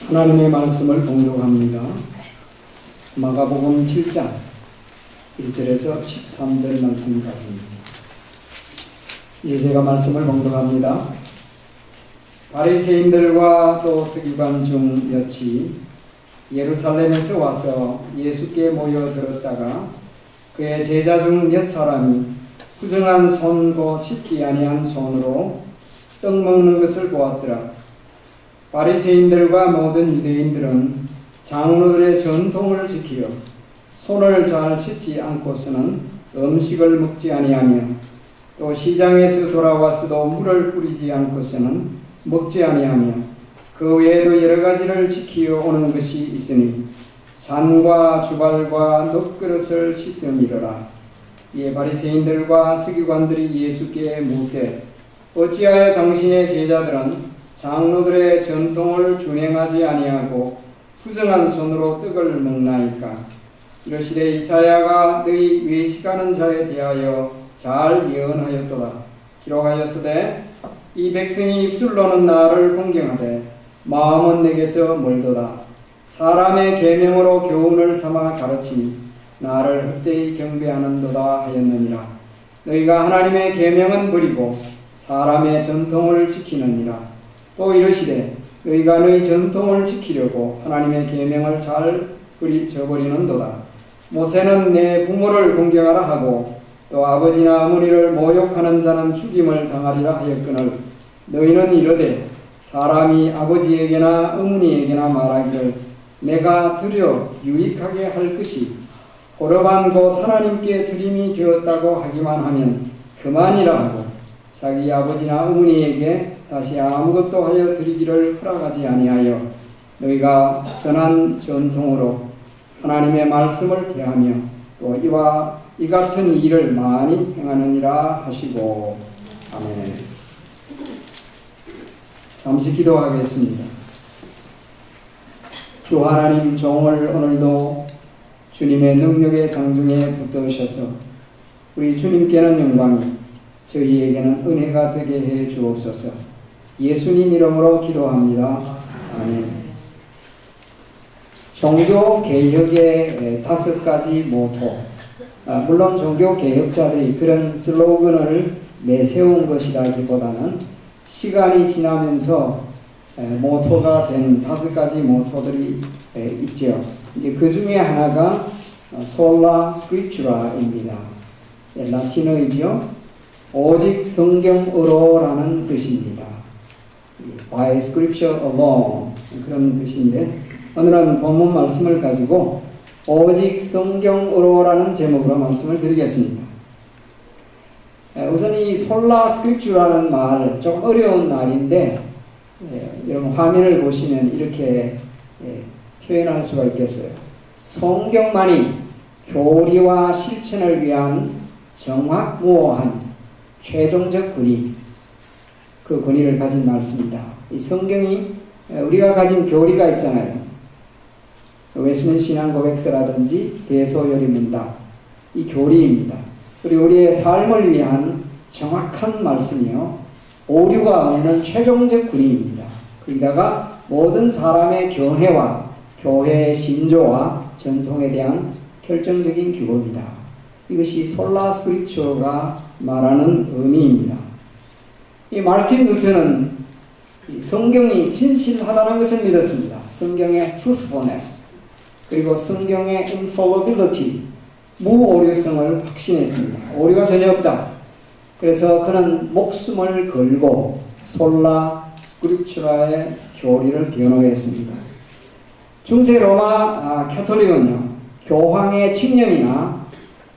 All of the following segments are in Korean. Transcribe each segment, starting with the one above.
하나님의 말씀을 봉독합니다. 마가복음 7장 1절에서 13절 말씀까지입니다. 이제 제가 말씀을 봉독합니다. 바리새인들과 또 서기관 중 몇이 예루살렘에서 와서 예수께 모여들었다가 그의 제자 중 몇 사람이 부정한 손과 씻지 아니한 손으로 떡 먹는 것을 보았더라. 바리새인들과 모든 유대인들은 장로들의 전통을 지키려 손을 잘 씻지 않고서는 음식을 먹지 아니하며 또 시장에서 돌아와서도 물을 뿌리지 않고서는 먹지 아니하며 그 외에도 여러 가지를 지키어 오는 것이 있으니 잔과 주발과 놋그릇을 씻음이로라. 이에 바리새인들과 서기관들이 예수께 묻되 어찌하여 당신의 제자들은 장로들의 전통을 준행하지 아니하고 부정한 손으로 떡을 먹나이까? 이르시되 이사야가 너희 외식하는 자에 대하여 잘 예언하였도다. 기록하였으되 이 백성이 입술로는 나를 공경하되 마음은 내게서 멀도다. 사람의 계명으로 교훈을 삼아 가르치니 나를 헛되이 경배하는도다 하였느니라. 너희가 하나님의 계명은 버리고 사람의 전통을 지키느니라. 또 이르시되 너희가 너희 전통을 지키려고 하나님의 계명을 잘 저버리는도다. 모세는 내 부모를 공경하라 하고 또 아버지나 어머니를 모욕하는 자는 죽임을 당하리라 하였거늘 너희는 이르되 사람이 아버지에게나 어머니에게나 말하기를 내가 드려 유익하게 할 것이 고르반 곧 하나님께 드림이 되었다고 하기만 하면 그만이라 하고 자기 아버지나 어머니에게 다시 아무것도 하여 드리기를 허락하지 아니하여 너희가 전한 전통으로 하나님의 말씀을 대하며 또 이 같은 일을 많이 행하느니라 하시고 아멘. 잠시 기도하겠습니다. 주 하나님 종을 오늘도 주님의 능력의 장중에 붙드셔서 우리 주님께는 영광이 저희에게는 은혜가 되게 해 주옵소서. 예수님 이름으로 기도합니다. 아멘. 종교개혁의 5가지 모토. 물론 종교개혁자들이 그런 슬로건을 내세운 것이라기보다는 시간이 지나면서 모토가 된 5가지 모토들이 있죠. 이제 그 중에 하나가 솔라 스크립추라입니다. 라틴어이죠. 오직 성경으로라는 뜻입니다. By Scripture alone 그런 뜻인데 오늘은 본문 말씀을 가지고 오직 성경으로라는 제목으로 말씀을 드리겠습니다. 우선 이 솔라 스크립추라는 말 좀 어려운 말인데 여러분 화면을 보시면 이렇게 표현할 수가 있겠어요. 성경만이 교리와 실천을 위한 정확무오한 최종적 권위, 그 권위를 가진 말씀이다. 이 성경이 우리가 가진 교리가 있잖아요. 웨스민스터 신앙고백서라든지 대소요리문답, 이 교리입니다. 그리고 우리의 삶을 위한 정확한 말씀이요, 오류가 없는 최종적 권위입니다. 거기다가 모든 사람의 견해와 교회의 신조와 전통에 대한 결정적인 규범이다. 이것이 솔라 스크립처가 말하는 의미입니다. 이 마르틴 루터는 성경이 진실하다는 것을 믿었습니다. 성경의 truthfulness 그리고 성경의 infallibility 무오류성을 확신했습니다. 오류가 전혀 없다. 그래서 그는 목숨을 걸고 솔라 스크립추라의 교리를 변호했습니다. 중세 로마 캐톨릭은요, 교황의 칙령이나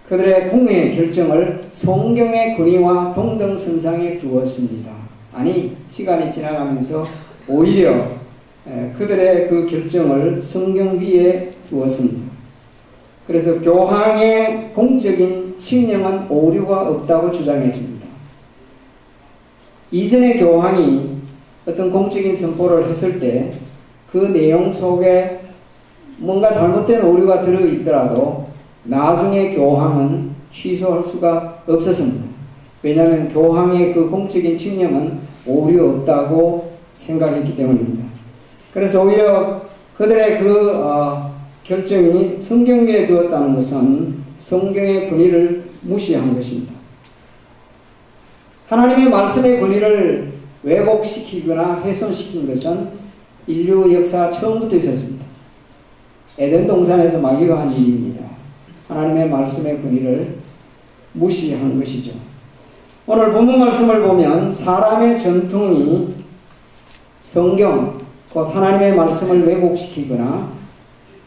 그들의 공회의 결정을 성경의 권위와 동등선상에 두었습니다. 아니, 시간이 지나가면서 오히려 그들의 그 결정을 성경 위에 두었습니다. 그래서 교황의 공적인 칙령은 오류가 없다고 주장했습니다. 이전의 교황이 어떤 공적인 선포를 했을 때 그 내용 속에 뭔가 잘못된 오류가 들어있더라도 나중에 교황은 취소할 수가 없었습니다. 왜냐하면 교황의 그 공적인 칙령은 오류 없다고 생각했기 때문입니다. 그래서 오히려 그들의 결정이 성경 위에 두었다는 것은 성경의 권위를 무시한 것입니다. 하나님의 말씀의 권위를 왜곡시키거나 훼손시킨 것은 인류 역사 처음부터 있었습니다. 에덴 동산에서 마귀가 한 일입니다. 하나님의 말씀의 권위를 무시한 것이죠. 오늘 본문 말씀을 보면 사람의 전통이 성경, 곧 하나님의 말씀을 왜곡시키거나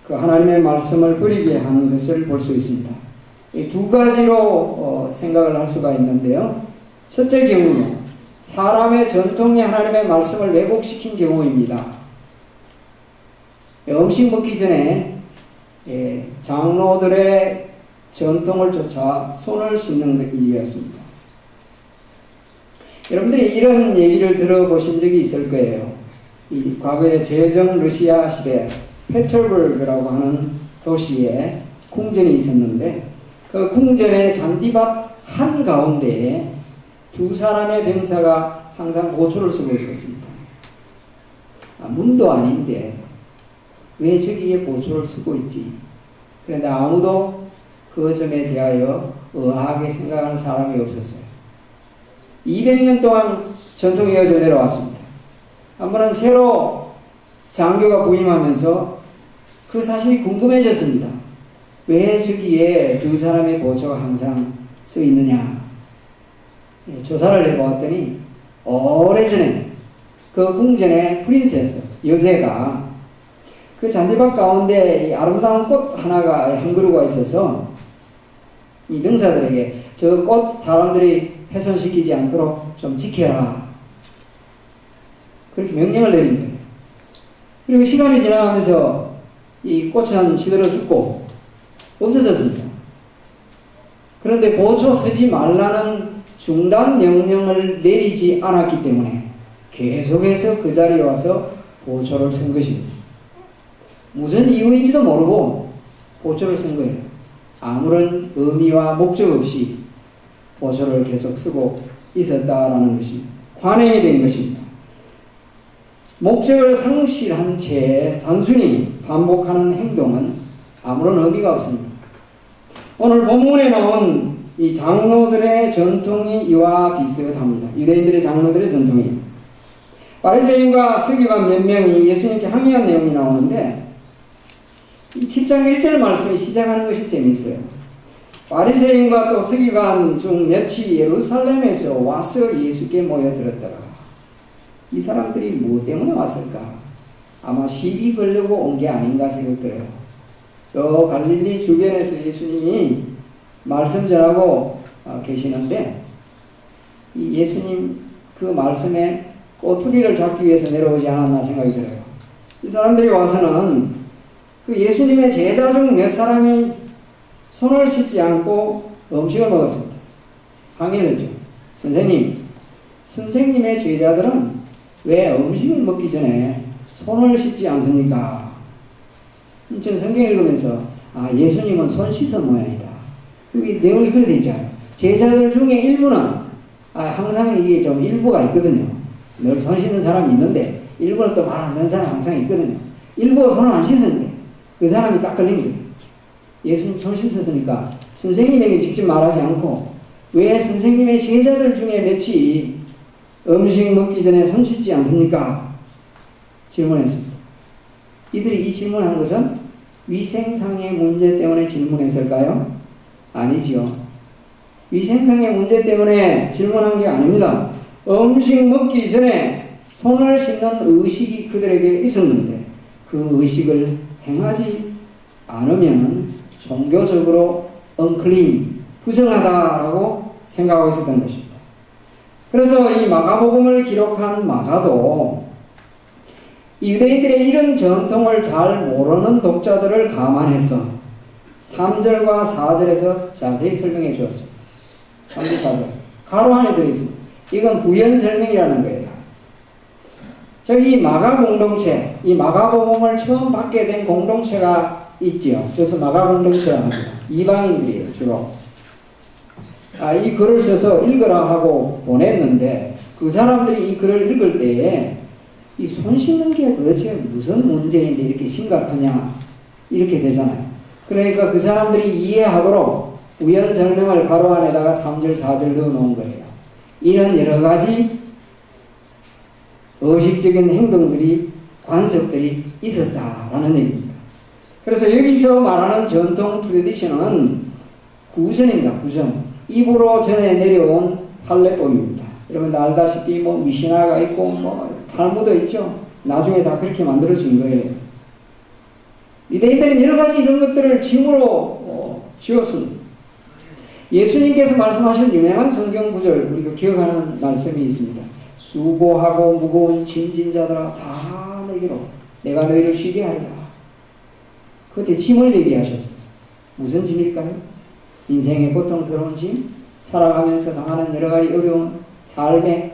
그 하나님의 말씀을 버리게 한 것을 볼 수 있습니다. 이 두 가지로 생각을 할 수가 있는데요. 첫째 경우는 사람의 전통이 하나님의 말씀을 왜곡시킨 경우입니다. 음식 먹기 전에 장로들의 전통을 쫓아 손을 씻는 일이었습니다. 여러분들이 이런 얘기를 들어보신 적이 있을 거예요. 이 과거에 제정 러시아 시대 페터버그라고 하는 도시에 궁전이 있었는데 그 궁전의 잔디밭 한가운데에 두 사람의 병사가 항상 보초를 쓰고 있었습니다. 문도 아닌데 왜 저기에 보초를 쓰고 있지? 그런데 아무도 그 점에 대하여 의아하게 생각하는 사람이 없었어요. 200년 동안 전통이 이어져 내려왔습니다. 한 번은 새로 장교가 부임하면서 그 사실이 궁금해졌습니다. 왜 저기에 두 사람의 보초가 항상 써 있느냐? 조사를 해보았더니 오래전에 그 궁전의 프린세스, 여제가 그 잔디밭 가운데 아름다운 꽃 하나가 한 그루가 있어서 이 병사들에게 저 꽃 사람들이 훼손시키지 않도록 좀 지켜라. 그렇게 명령을 내린 거예요. 그리고 시간이 지나가면서 이 꽃은 시들어 죽고 없어졌습니다. 그런데 보초 서지 말라는 중단 명령을 내리지 않았기 때문에 계속해서 그 자리에 와서 보초를 쓴 것입니다. 무슨 이유인지도 모르고 보초를 쓴 거예요. 아무런 의미와 목적 없이 보초를 계속 쓰고 있었다라는 것입니다. 관행이 된 것입니다. 목적을 상실한 채 단순히 반복하는 행동은 아무런 의미가 없습니다. 오늘 본문에 나온 이 장로들의 전통이 이와 비슷합니다. 유대인들의 장로들의 전통이에요. 바리새인과 서기관 몇 명이 예수님께 항의한 내용이 나오는데 이 7장 1절 말씀이 시작하는 것이 재미있어요. 바리새인과 또 서기관 중 몇이 예루살렘에서 와서 예수께 모여들었더라. 이 사람들이 무엇 때문에 왔을까? 아마 시비 걸려고 온 게 아닌가 생각들어요. 저 갈릴리 주변에서 예수님이 말씀 전하고 계시는데 이 예수님 그 말씀에 꼬투리를 잡기 위해서 내려오지 않았나 생각이 들어요. 이 사람들이 와서는 그 예수님의 제자 중 몇 사람이 손을 씻지 않고 음식을 먹었습니다. 항의를 했죠. 선생님의 제자들은 왜 음식을 먹기 전에 손을 씻지 않습니까? 저는 성경 읽으면서 예수님은 손 씻은 모양이다. 여기 내용이 그렇게 되어 있잖아요. 제자들 중에 일부는 항상 이게 좀 일부가 있거든요. 늘 손 씻는 사람이 있는데 일부는 또 말 안 듣는 사람이 항상 있거든요. 일부가 손을 안 씻었는데 그 사람이 딱 걸린 거예요. 예수님 손 씻었으니까 선생님에게 직접 말하지 않고 왜 선생님의 제자들 중에 몇이 음식 먹기 전에 손 씻지 않습니까? 질문했습니다. 이들이 이 질문한 것은 위생상의 문제 때문에 질문했을까요? 아니지요. 위생상의 문제 때문에 질문한 게 아닙니다. 음식 먹기 전에 손을 씻는 의식이 그들에게 있었는데 그 의식을 행하지 않으면 종교적으로 unclean, 부정하다라고 생각하고 있었던 것입니다. 그래서 이 마가복음을 기록한 마가도 이 유대인들의 이런 전통을 잘 모르는 독자들을 감안해서 3절과 4절에서 자세히 설명해 주었습니다. 3절, 4절. 가로 안에 들어있습니다. 이건 부연 설명이라는 거예요. 이 마가 공동체, 이 마가복음을 처음 받게 된 공동체가 있지요. 그래서 마가 공동체라고 합니다. 이방인들이에요, 주로. 이 글을 써서 읽으라 하고 보냈는데 그 사람들이 이 글을 읽을 때에 이 손 씻는 게 도대체 무슨 문제인데 이렇게 심각하냐 이렇게 되잖아요. 그러니까 그 사람들이 이해하도록 우연 설명을 가로 안에다가 3절 4절 넣어 놓은 거예요. 이런 여러 가지 의식적인 행동들이 관습들이 있었다라는 얘기입니다. 그래서 여기서 말하는 전통 트레디션은 구전입니다. 구전. 입으로 전해 내려온 판례법입니다. 여러분 알다시피 뭐 미시나가 있고 뭐 탈무드 있죠. 나중에 다 그렇게 만들어진 거예요. 유대인들은 여러 가지 이런 것들을 짐으로 지었습니다. 예수님께서 말씀하신 유명한 성경 구절 우리가 기억하는 말씀이 있습니다. 수고하고 무거운 짐진 자들아 다 내게로 내가 너희를 쉬게 하리라. 그때 짐을 얘기하셨어요. 무슨 짐일까요? 인생의 고통스러운 짐, 살아가면서 당하는 여러 가지 어려운 삶의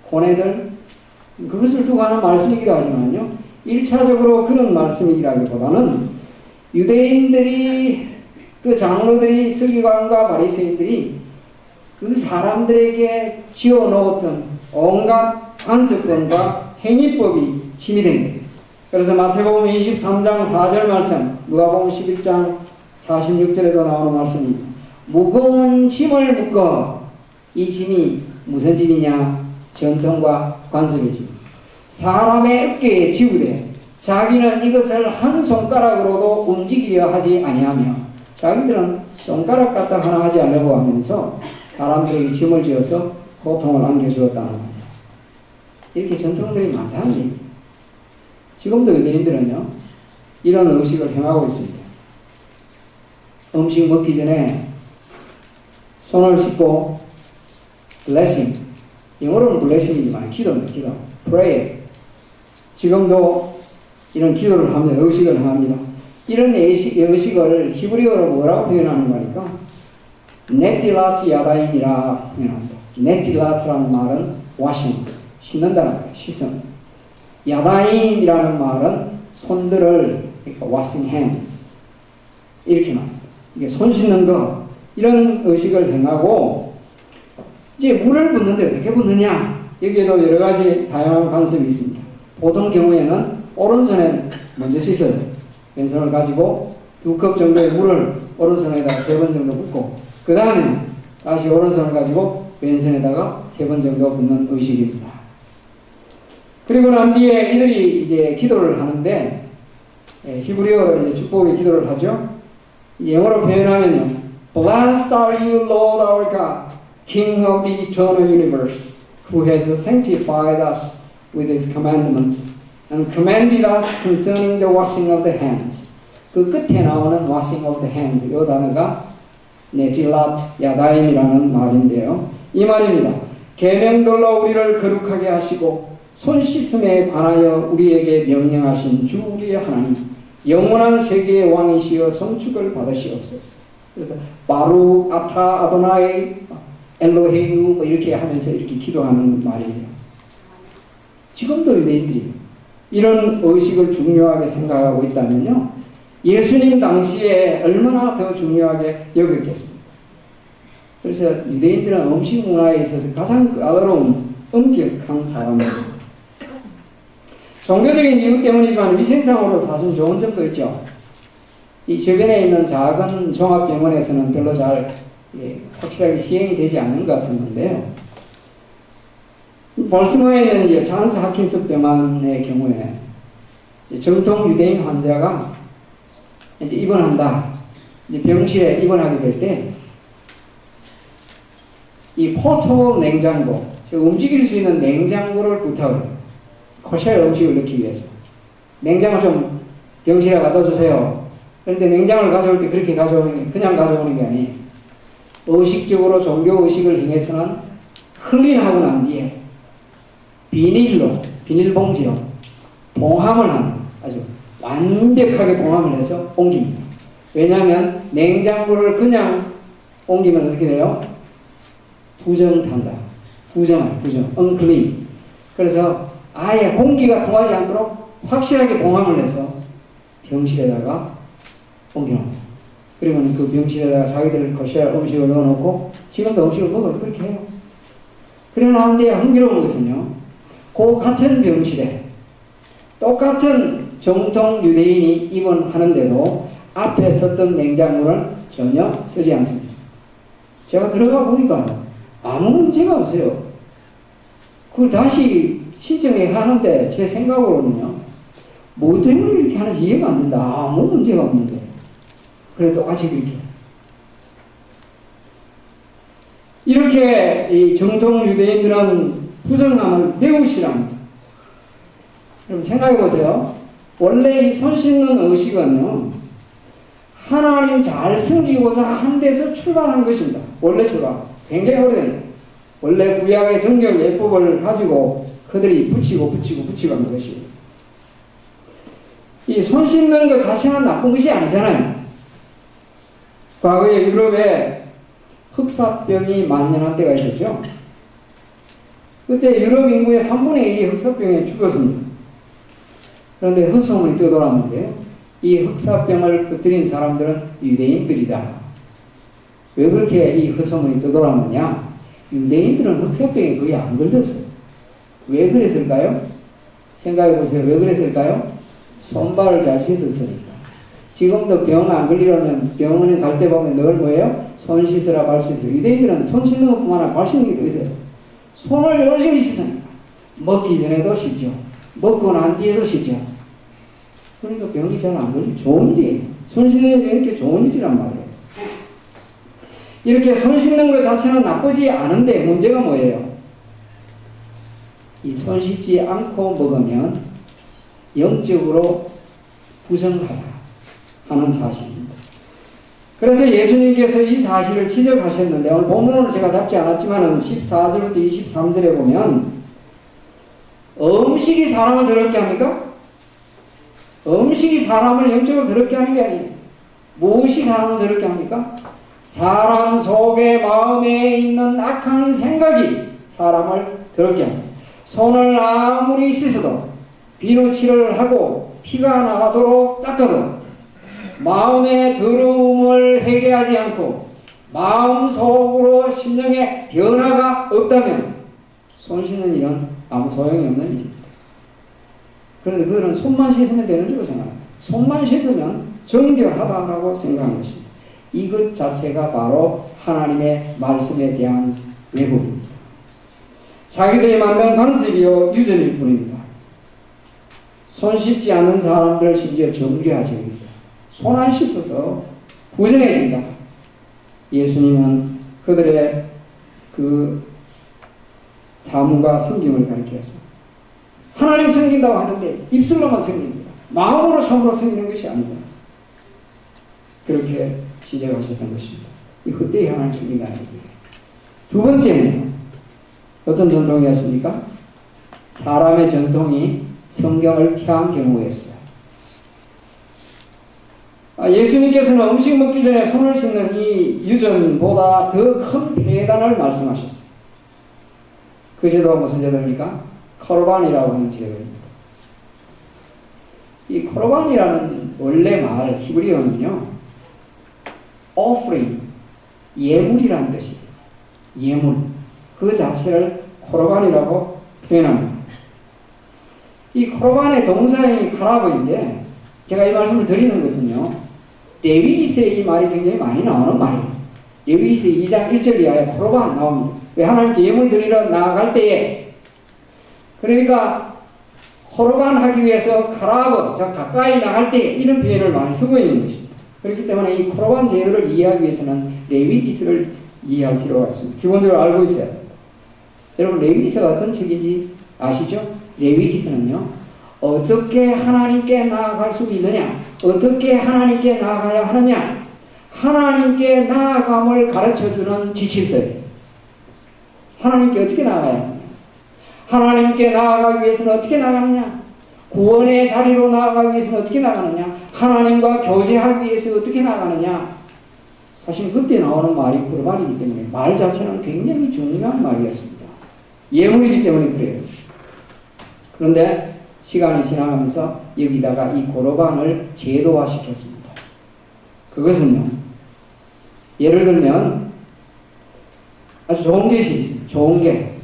고뇌들, 그것을 두고 하는 말씀이기도 하지만요, 1차적으로 그런 말씀이라기보다는 유대인들이 그 장로들이 서기관과 바리새인들이 그 사람들에게 지어놓았던 온갖 관습권과 행위법이 짐이 된 거예요. 그래서 마태복음 23장 4절 말씀, 누가복음 11장 46절에도 나오는 말씀입니다. 무거운 짐을 묶어. 이 짐이 무슨 짐이냐? 전통과 관습의 짐. 사람의 어깨에 지우되 자기는 이것을 한 손가락으로도 움직이려 하지 아니하며, 자기들은 손가락 갖다 하나 하지 않으려고 하면서 사람들에게 짐을 지어서 고통을 안겨주었다는 겁니다. 이렇게 전통들이 많다는 얘기입니다. 지금도 유대인들은요, 이런 의식을 행하고 있습니다. 음식 먹기 전에 손을 씻고 blessing, 영어로는 blessing이지만 기도입니다. 기도, pray. 지금도 이런 기도를 합니다. 의식을 합니다. 이런 의식을 히브리어로 뭐라고 표현하는 거니까 네틸라트 야다임이라 표현합니다. 네틸라트라는 말은 washing, 씻는다는 거예요. 씻음. 야다임이라는 말은 손들을, 그러니까 washing hands 이렇게 말합니다. 이게 손 씻는 거, 이런 의식을 행하고, 이제 물을 붓는데 어떻게 붓느냐? 여기에도 여러 가지 다양한 관습이 있습니다. 보통 경우에는 오른손에 먼저 씻어요. 왼손을 가지고 2컵 정도의 물을 오른손에다가 3번 정도 붓고, 그 다음에 다시 오른손을 가지고 왼손에다가 3번 정도 붓는 의식입니다. 그리고 난 뒤에 이들이 이제 기도를 하는데, 히브리어로 이제 축복의 기도를 하죠. 영어로 표현하면요, Blessed are you, Lord our God, King of the eternal universe, who has sanctified us with his commandments and commanded us concerning the washing of the hands. 그 끝에 나오는 washing of the hands, 이 단어가 네틸랏 야다임이라는 말인데요. 이 말입니다. 계명들로 우리를 거룩하게 하시고 손 씻음에 관하여 우리에게 명령하신 주 우리의 하나님, 영원한 세계의 왕이시여 손축을 받으시옵소서. 그래서 바루 아타 아도나이 엘로헤이누 뭐 이렇게 하면서 이렇게 기도하는 말이에요. 지금도 유대인들이 이런 의식을 중요하게 생각하고 있다면요, 예수님 당시에 얼마나 더 중요하게 여겼겠습니까? 그래서 유대인들은 음식 문화에 있어서 가장 까다로운 엄격한 사람입니다. 종교적인 이유 때문이지만 위생상으로 사실 좋은 점도 있죠. 이 주변에 있는 작은 종합병원에서는 별로 잘 확실하게 시행이 되지 않는 것 같은데요. 볼티모어에 있는 잔스 하킨스 병원의 경우에 정통 유대인 환자가 이제 입원한다. 이제 병실에 입원하게 될 때 이 포터블 냉장고, 움직일 수 있는 냉장고를 부탁을 해요. 코쉘 음식을 넣기 위해서. 냉장을 좀 병실에 갖다 주세요. 그런데 냉장을 가져올 때 그렇게 가져오는 게, 그냥 가져오는 게 아니에요. 의식적으로 종교의식을 행해서는 클린하고 난 뒤에 비닐로, 비닐봉지로 봉함을 합니다. 아주 완벽하게 봉함을 해서 옮깁니다. 왜냐하면 냉장고를 그냥 옮기면 어떻게 돼요? 부정탄다. 부정, unclean. 그래서 아예 공기가 통하지 않도록 확실하게 봉함을 해서 병실에다가 옮겨놓습니다. 그러면 그 병실에다가 자기들 거실 음식을 넣어놓고 지금도 음식을 먹어요. 그렇게 해요. 그러고 나는데 흥미로운 것은요, 그 같은 병실에 똑같은 정통 유대인이 입원하는데도 앞에 섰던 냉장고는 전혀 쓰지 않습니다. 제가 들어가 보니까 아무 문제가 없어요. 그걸 다시 신청해 하는데 제 생각으로는요, 뭐 때문에 이렇게 하는지 이해가 안 된다. 아무 문제가 없는데. 그래도 아직 이렇게 이 정통 유대인들은 부정함을 매우 싫어합니다. 여러분 생각해 보세요. 원래 이 손 씻는 의식은요, 하나님 잘 섬기고자 한 데서 출발한 것입니다. 원래 출발. 굉장히 오래된. 원래 구약의 정결 예법을 가지고 그들이 붙이고 하는 것이에요. 이 손 씻는 것 자체는 나쁜 것이 아니잖아요. 과거에 유럽에 흑사병이 만연한 때가 있었죠. 그때 유럽 인구의 3분의 1이 흑사병에 죽었습니다. 그런데 헛소문이 떠돌았는데요, 이 흑사병을 퍼뜨린 사람들은 유대인들이다. 왜 그렇게 이 헛소문이 떠돌았느냐? 유대인들은 흑사병에 거의 안 걸렸어요. 왜 그랬을까요? 생각해 보세요. 왜 그랬을까요? 손발을 잘 씻었으니까. 지금도 병 안 걸리려면 병원에 갈 때 보면 늘 뭐예요? 손 씻으라, 발 씻으라. 유대인들은 손 씻는 것뿐만 아니라 발 씻는 게 더 있어요. 손을 열심히 씻으니까. 먹기 전에도 씻죠. 먹고 난 뒤에도 씻죠. 그러니까 병이 잘 안 걸리죠. 좋은 일이에요. 손 씻는 게 이렇게 좋은 일이란 말이에요. 이렇게 손 씻는 것 자체는 나쁘지 않은데 문제가 뭐예요? 이 손 씻지 않고 먹으면 영적으로 부정하다 하는 사실입니다. 그래서 예수님께서 이 사실을 지적하셨는데, 오늘 본문으로 제가 잡지 않았지만 14절부터 23절에 보면 음식이 사람을 더럽게 합니까? 음식이 사람을 영적으로 더럽게 하는 게 아니에요. 무엇이 사람을 더럽게 합니까? 사람 속에 마음에 있는 악한 생각이 사람을 더럽게 합니다. 손을 아무리 씻어도 비누칠을 하고 피가 나도록 닦아도 마음의 더러움을 회개하지 않고 마음속으로 심령에 변화가 없다면 손 씻는 일은 아무 소용이 없는 일입니다. 그런데 그들은 손만 씻으면 되는 줄 생각합니다. 손만 씻으면 정결하다라고 생각하는 것입니다. 이것 자체가 바로 하나님의 말씀에 대한 왜곡입니다. 자기들이 만든 관습이요 유전일 뿐입니다. 손 씻지 않는 사람들을 심지어 정죄하지 않겠어요. 손 안 씻어서 부정해진다. 예수님은 그들의 그 사문과 섬김을 가르쳤습니다. 하나님 섬긴다고 하는데 입술로만 섬깁니다. 마음으로 참으로 섬기는 것이 아니다. 그렇게 지적하셨던 것입니다. 이 헛되이 하나님 섬긴다는 얘기예요. 두 번째는 어떤 전통이었습니까? 사람의 전통이 성경을 폐한 경우였어요. 예수님께서는 음식 먹기 전에 손을 씻는 이 유전보다 더 큰 폐단을 말씀하셨어요. 그 제도가 무슨 제도입니까? 코르반이라고 하는 제도입니다. 이 코르반이라는 원래 말 히브리어는요, offering, 예물이라는 뜻이에요. 예물. 그 자체를 코르반이라고 표현합니다. 이 코르반의 동사형이 카라브인데, 제가 이 말씀을 드리는 것은요, 레위기서에 이 말이 굉장히 많이 나오는 말이에요. 레위기서 2장 1절 이하에 코르반 나옵니다. 왜 하나님께 예물 드리러 나아갈 때에, 그러니까 코르반 하기 위해서 카라브, 가까이 나갈 때 이런 표현을 많이 쓰고 있는 것입니다. 그렇기 때문에 이 코르반 제도를 이해하기 위해서는 레위기서를 이해할 필요가 있습니다. 기본적으로 알고 있어야 됩니다. 여러분 레위기서가 어떤 책인지 아시죠? 레위기서는요, 어떻게 하나님께 나아갈 수 있느냐, 어떻게 하나님께 나아가야 하느냐, 하나님께 나아감을 가르쳐주는 지침서예요. 하나님께 어떻게 나아가야 하느냐, 하나님께 나아가기 위해서는 어떻게 나가느냐, 구원의 자리로 나아가기 위해서는 어떻게 나가느냐, 하나님과 교제하기 위해서 어떻게 나가느냐. 사실 그때 나오는 말이 코르반이기 때문에 말 자체는 굉장히 중요한 말이었습니다. 예물이기 때문에 그래요. 그런데 시간이 지나가면서 여기다가 이 코르반을 제도화시켰습니다. 그것은요, 예를 들면 아주 좋은 것이 있습니다. 좋은 게.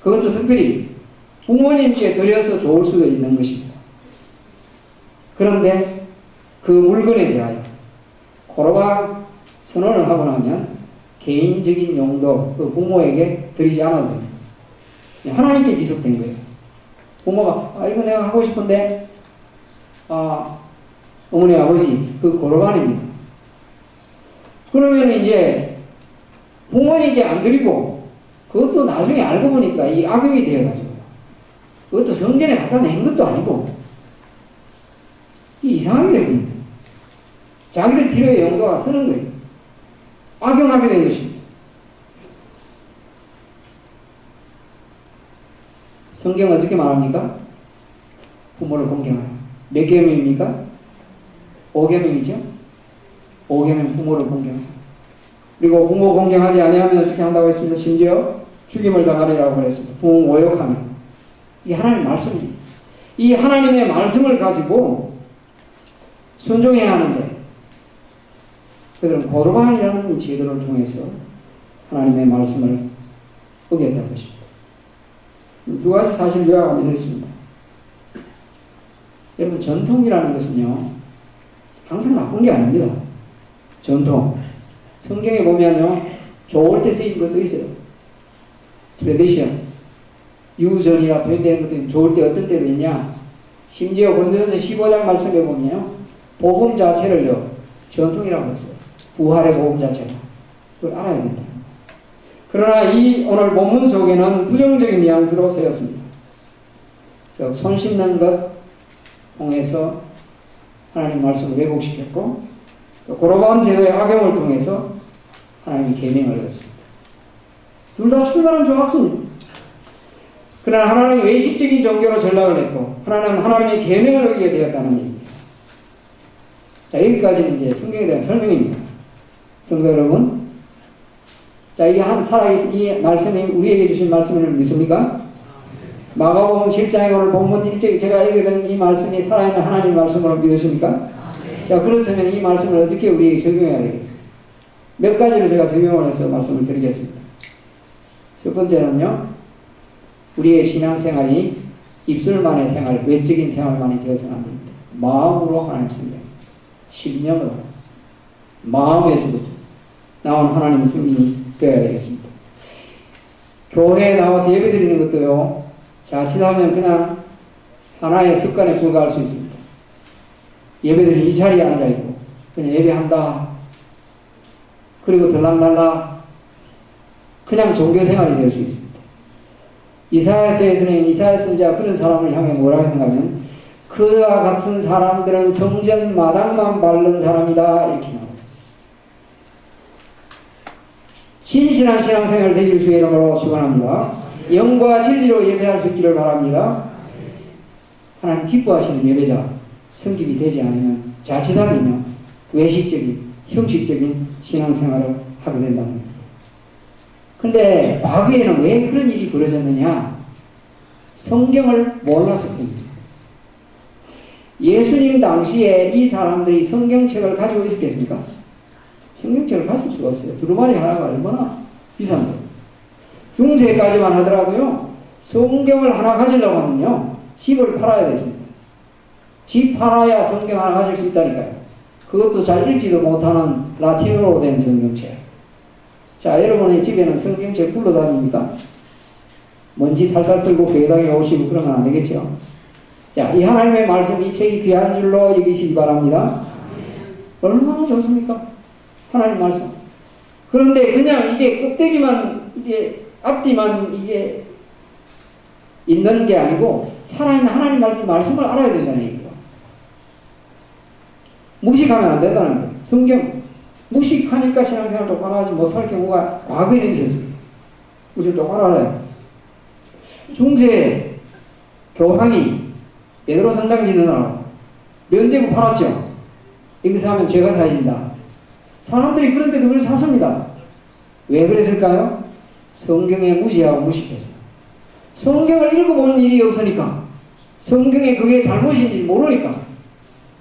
그것도 특별히 부모님께 드려서 좋을 수도 있는 것입니다. 그런데 그 물건에 대하여 고르반 선언을 하고 나면 개인적인 용도 그 부모에게 드리지 않아도 됩니다. 하나님께 기속된 거예요. 부모가 이거 내가 하고 싶은데 어머니 아버지 그 고르반입니다. 그러면 이제 부모님께 안 드리고 그것도 나중에 알고 보니까 이 악용이 되어가지고 그것도 성전에 갖다 낸 것도 아니고 이상하게 되거든요. 자기들 필요의 용도가 쓰는 거예요. 악용하게 된 것입니다. 성경은 어떻게 말합니까? 부모를 공경하라. 몇 계명입니까? 5계명이죠? 5계명 부모를 공경하라. 그리고 부모 공경하지 아니하면 어떻게 한다고 했습니다. 심지어 죽임을 당하리라고 그랬습니다. 부모 모욕하면. 이 하나님의 말씀입니다. 이 하나님의 말씀을 가지고 순종해야 하는데 그들은 고르반이라는 이 제도를 통해서 하나님의 말씀을 어겼다는 것입니다. 두 가지 사실 요약하면 이렇습니다. 여러분 전통이라는 것은요 항상 나쁜 게 아닙니다. 전통 성경에 보면요 좋을 때 쓰인 것도 있어요. 트레디션 유전이라 표현되는 것도 좋을 때 어떤 때도 있냐. 심지어 고린도전서 15장 말씀에 보면요 복음 자체를요 전통이라고 했어요. 부활의 복음 자체가 그걸 알아야 된다. 그러나 이 오늘 본문 속에는 부정적인 뉘앙스로 쓰였습니다. 손 씻는 것 통해서 하나님 말씀을 왜곡시켰고 또 고르반 제도의 악용을 통해서 하나님이 계명을 얻었습니다. 둘 다 출발은 좋았습니다. 그러나 하나님은 외식적인 종교로 전락을 했고 하나님은 하나님의 계명을 어기게 되었다는 얘기입니다. 자, 여기까지는 이제 성경에 대한 설명입니다. 성도 여러분, 자, 이게 이 말씀이 우리에게 주신 말씀을 믿습니까? 마가복음 7장에 오늘 본문 제가 읽었던 이 말씀이 살아있는 하나님의 말씀으로 믿으십니까? 자, 그렇다면 이 말씀을 어떻게 우리에게 적용해야 되겠습니까? 몇 가지로 제가 적용을 해서 말씀을 드리겠습니다. 첫 번째는요, 우리의 신앙생활이 입술만의 생활, 외적인 생활만이 되어서는 안 됩니다. 마음으로 하나님 섬기는 심령으로 마음에서부터 나온 하나님 섬김이 되어야 되겠습니다. 교회에 나와서 예배 드리는 것도요 자칫하면 그냥 하나의 습관에 불과할 수 있습니다. 예배 드리는 이 자리에 앉아있고 그냥 예배한다 그리고 들락날락 그냥 종교생활이 될 수 있습니다. 이사야서에서는 이사야 선지자가 그런 사람을 향해 뭐라 했는가 하면 그와 같은 사람들은 성전 마당만 밟는 사람이다 이렇게 말합니다. 신실한 신앙생활 되길 주의 이름으로 축원합니다. 영과 진리로 예배할 수 있기를 바랍니다. 하나님 기뻐하시는 예배자 성김이 되지 않으면 자칫하면요 외식적인 형식적인 신앙생활을 하게 된다는 겁니다. 그런데 과거에는 왜 그런 일이 벌어졌느냐? 성경을 몰라서 그럽니다. 예수님 당시에 이 사람들이 성경책을 가지고 있었겠습니까? 성경책을 가질 수가 없어요. 두루마리 하나가 얼마나 비싼데. 중세까지만 하더라도요, 성경을 하나 가지려고 하면요, 집을 팔아야 되겠습니다. 집 팔아야 성경 하나 가질 수 있다니까요. 그것도 잘 읽지도 못하는 라틴어로 된 성경책. 자, 여러분의 집에는 성경책 굴러다닙니까? 먼지 탈탈 털고 교회당에 오시고 그러면 안 되겠죠. 자, 이 하나님의 말씀, 이 책이 귀한 줄로 여기시기 바랍니다. 얼마나 좋습니까? 하나님 말씀. 그런데 그냥 이게 껍데기만, 이게 앞뒤만 이게 있는 게 아니고 살아있는 하나님 말씀을 알아야 된다는 얘기예요. 무식하면 안 된다는 거예요. 성경. 무식하니까 신앙생활 똑바로 하지 못할 경우가 과거에는 있었습니다. 우리 똑바로 알아요. 중세 교황이 베드로 성당 짓느라고 면제부 팔았죠. 여기서 하면 죄가 사해진다. 사람들이 그런데 그걸 샀습니다. 왜 그랬을까요? 성경에 무지하고 무식해서. 성경을 읽어보는 일이 없으니까. 성경에 그게 잘못인지 모르니까.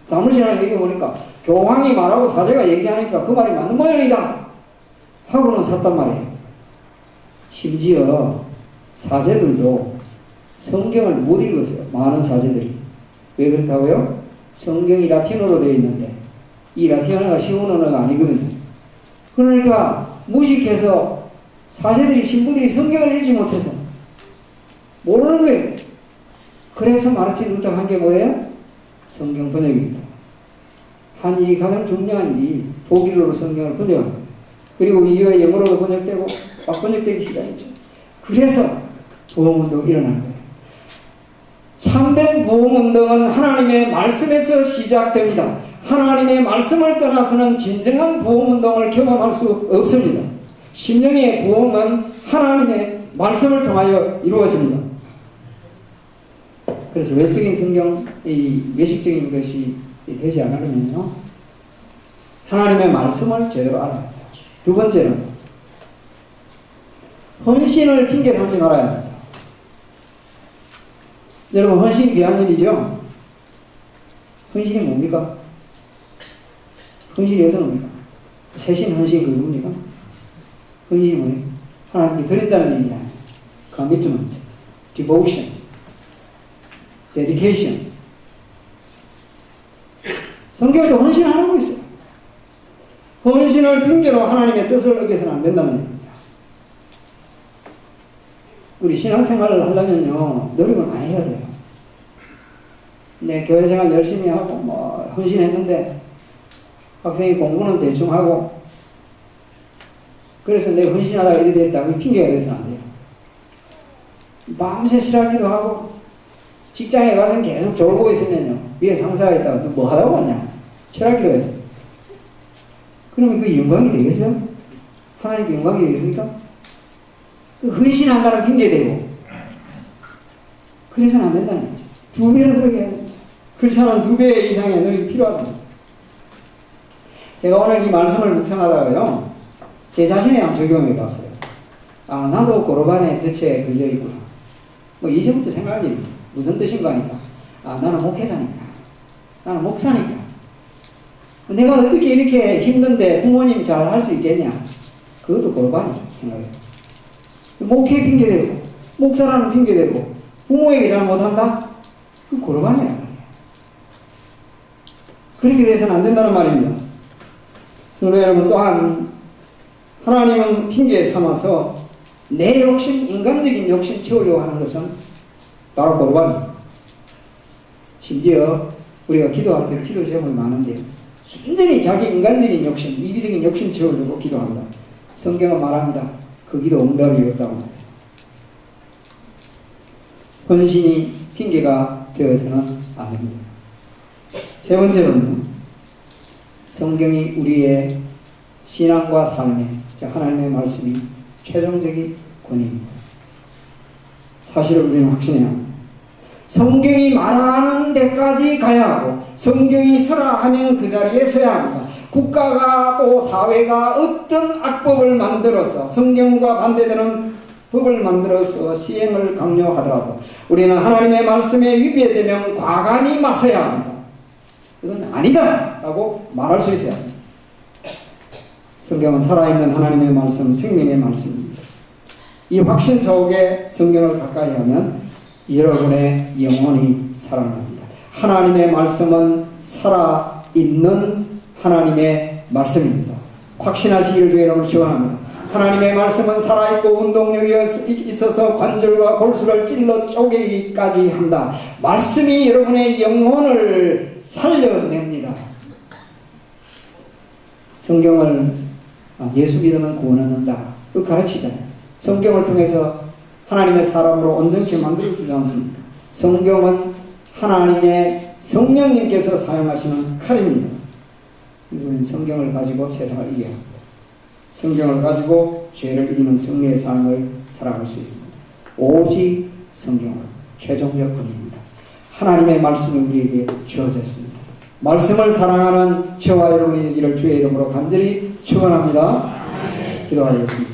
잘못이라는 얘기 보니까 교황이 말하고 사제가 얘기하니까 그 말이 맞는 모양이다 하고는 샀단 말이에요. 심지어 사제들도 성경을 못 읽었어요. 많은 사제들이. 왜 그렇다고요? 성경이 라틴어로 되어 있는데 이 라틴어가 쉬운 언어가 아니거든요. 그러니까 무식해서 사제들이 신부들이 성경을 읽지 못해서 모르는 거예요. 그래서 마르틴 루터가 한 게 뭐예요? 성경 번역입니다. 한 일이 가장 중요한 일이 독일어로 성경을 번역합니다. 그리고 이게 영어로도 번역되고 막 번역되기 시작했죠. 그래서 부흥운동이 일어난 거예요. 참된 부흥운동은 하나님의 말씀에서 시작됩니다. 하나님의 말씀을 떠나서는 진정한 부흥운동을 경험할 수 없습니다. 심령의 부흥은 하나님의 말씀을 통하여 이루어집니다. 그래서 외적인 성경, 이 외식적인 것이 되지 않으면요, 하나님의 말씀을 제대로 알아야 합니다. 두 번째는 헌신을 핑계 삼지 말아야 합니다. 여러분, 헌신이 귀한 일이죠? 헌신이 뭡니까? 헌신이 어떤 겁니까? 세신 헌신이 그겁니까? 헌신이 뭐예요? 하나님께 드린다는 얘기잖아요. commitment, devotion, dedication. 성경에도 헌신하는 거 있어요. 헌신을 핑계로 하나님의 뜻을 어겨서는 안 된다는 얘기입니다. 우리 신앙생활을 하려면요, 노력을 많이 해야 돼요. 내 교회생활 열심히 하고 뭐 헌신했는데 학생이 공부는 대충 하고 그래서 내가 헌신하다가 이래 됐다고 핑계가 돼서는 안 돼요. 밤새 실하기도 하고 직장에 가서 계속 졸고 있으면요, 위에 상사가 있다가 너 뭐 하다고 왔냐? 철학기도 했어. 그러면 그 영광이 되겠어요? 하나님께 영광이 되겠습니까? 그 헌신한다는 핑계대고 그래서는 안 된다는 거죠. 2배를 그렇게 해야 됩니다. 그렇지만 2배 이상의 노력이 필요하답니다. 제가 오늘 이 말씀을 묵상하다가요, 제 자신에 한번 적용해 봤어요. 아, 나도 고로반의 덫에 걸려있구나. 뭐 이제부터 생각이 무슨 뜻인가 하니까, 아, 나는 목회자니까, 나는 목사니까, 내가 어떻게 이렇게 힘든데 부모님 잘 할 수 있겠냐? 그것도 고로반이죠, 생각해요. 목회 핑계대고 목사라는 핑계대고 부모에게 잘 못한다? 그 고르반이란 말이에요. 그렇게 돼서는 안 된다는 말입니다. 성도 여러분, 또한 하나님은 핑계 삼아서 내 욕심, 인간적인 욕심 채우려고 하는 것은 바로 고르반입니다. 심지어 우리가 기도할 때 기도 제목이 많은데 순전히 자기 인간적인 욕심, 이기적인 욕심 채우려고 기도합니다. 성경은 말합니다. 그 기도 응답이 없다고. 헌신이 핑계가 되어서는 안 됩니다. 세 번째로는 성경이 우리의 신앙과 삶에, 하나님의 말씀이 최종적인 권위입니다. 사실을 우리는 확신해야 합니다. 성경이 말하는 데까지 가야 하고 성경이 서라 하면 그 자리에 서야 합니다. 국가가 또 사회가 어떤 악법을 만들어서 성경과 반대되는 법을 만들어서 시행을 강요하더라도 우리는 하나님의 말씀에 위배되면 과감히 맞서야 합니다. 이건 아니다 라고 말할 수 있어야 합니다. 성경은 살아있는 하나님의 말씀, 생명의 말씀입니다. 이 확신 속에 성경을 가까이 하면 여러분의 영혼이 살아납니다. 하나님의 말씀은 살아있는 하나님의 말씀입니다. 확신하시기를 주의 이름으로 축원합니다. 하나님의 말씀은 살아있고 운동력이 있어서 관절과 골수를 찔러 쪼개기까지 한다. 말씀이 여러분의 영혼을 살려냅니다. 성경을 예수 믿으면 구원 얻는다, 그 가르치잖아요. 성경을 통해서 하나님의 사람으로 온전케 만들어주지 않습니까? 성경은 하나님의 성령님께서 사용하시는 칼입니다. 우리는 성경을 가지고 세상을 이겨야 합니다. 성경을 가지고 죄를 이기는 승리의 삶을 살아갈 수 있습니다. 오직 성경은 최종적 권위입니다. 하나님의 말씀이 우리에게 주어졌습니다. 말씀을 사랑하는 저와 여러분이 되기를 주의 이름으로 간절히 축원합니다. 기도하겠습니다.